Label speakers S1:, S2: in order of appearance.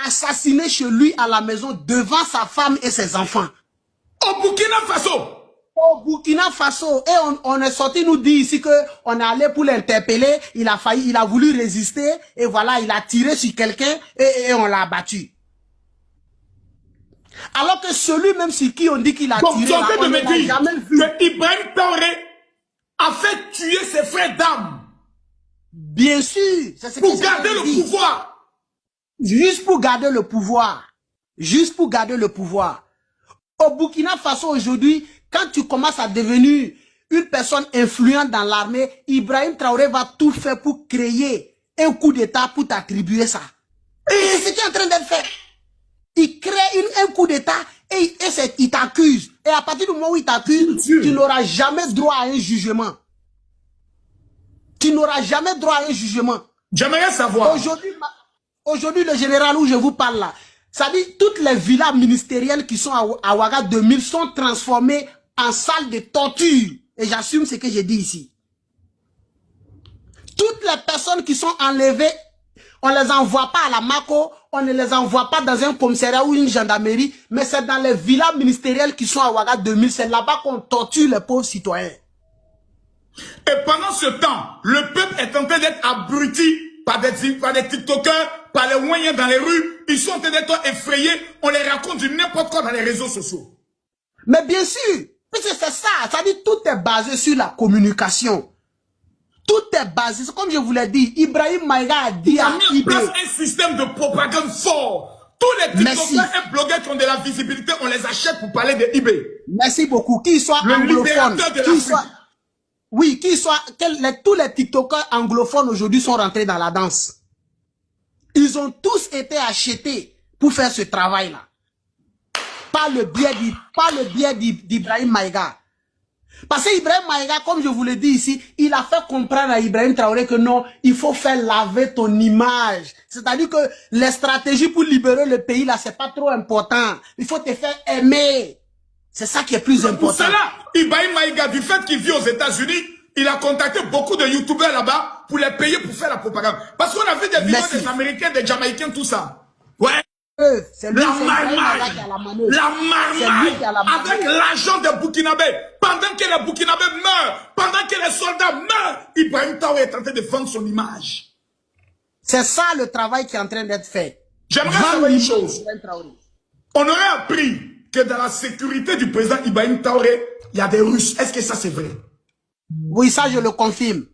S1: assassiné chez lui à la maison devant sa femme et ses enfants.
S2: Au Burkina Faso.
S1: Au Burkina Faso. Et on est sorti nous dire ici qu'on est allé pour l'interpeller. Il a voulu résister. Et voilà, il a tiré sur quelqu'un et on l'a abattu. Alors que celui même sur qui on dit qu'il a tiré,
S2: là, on
S1: ne l'a jamais vu.
S2: Que Ibrahim Traoré a fait tuer ses frères d'armes.
S1: Bien sûr.
S2: Pour garder le pouvoir.
S1: Juste pour garder le pouvoir. Juste pour garder le pouvoir. Au Burkina Faso aujourd'hui, quand tu commences à devenir une personne influente dans l'armée, Ibrahim Traoré va tout faire pour créer un coup d'État pour t'attribuer ça. Et c'est ce qu'il est en train d'être fait. Il crée un coup d'État et il t'accuse. Et à partir du moment où il t'accuse, tu n'auras jamais droit à un jugement. Tu n'auras jamais droit à un jugement.
S2: J'aimerais savoir.
S1: Aujourd'hui, le général où je vous parle là, ça dit toutes les villas ministérielles qui sont à Ouaga 2000 sont transformées en salles de torture. Et j'assume ce que j'ai dit ici. Toutes les personnes qui sont enlevées, on ne les envoie pas à la Mako, on ne les envoie pas dans un commissariat ou une gendarmerie, mais c'est dans les villas ministérielles qui sont à Ouaga 2000, c'est là-bas qu'on torture les pauvres citoyens.
S2: Et pendant ce temps, le peuple est en train d'être abruti par des TikTokers, par les moyens dans les rues. Ils sont en train d'être effrayés. On les raconte du n'importe quoi dans les réseaux sociaux.
S1: Mais bien sûr, parce que c'est ça. Ça dit tout est basé sur la communication. Tout est basé, comme je vous l'ai dit, Ibrahim Maïga a dit à
S2: mis en place un système de propagande fort. Tous les TikTokers et blogueurs qui ont de la visibilité, on les achète pour parler de eBay.
S1: Merci beaucoup. Qu'ils soient anglophones, tous les TikTokers anglophones aujourd'hui sont rentrés dans la danse. Ils ont tous été achetés pour faire ce travail-là. Par le biais d'Ibrahim Maïga. Parce que Ibrahim Maïga, comme je vous l'ai dit ici, il a fait comprendre à Ibrahim Traoré que non, il faut faire laver ton image. C'est-à-dire que les stratégies pour libérer le pays, là, c'est pas trop important. Il faut te faire aimer. C'est ça qui est plus important.
S2: Pour cela, Ibrahim Maïga, du fait qu'il vit aux États-Unis, il a contacté beaucoup de youtubeurs là-bas pour les payer pour faire la propagande. Parce qu'on a vu des vidéos des Américains, des Jamaïcains, tout ça. Ouais.
S1: La marmaille
S2: avec l'argent des Burkinabés. Pendant que les Burkinabés meurent, pendant que les soldats meurent, Ibrahim Traoré est en train de vendre son image.
S1: C'est ça le travail qui est en train d'être fait.
S2: J'aimerais savoir une chose. On aurait appris que dans la sécurité du président Ibrahim Traoré, il y a des Russes. Est-ce que ça c'est vrai?
S1: Oui, ça je le confirme.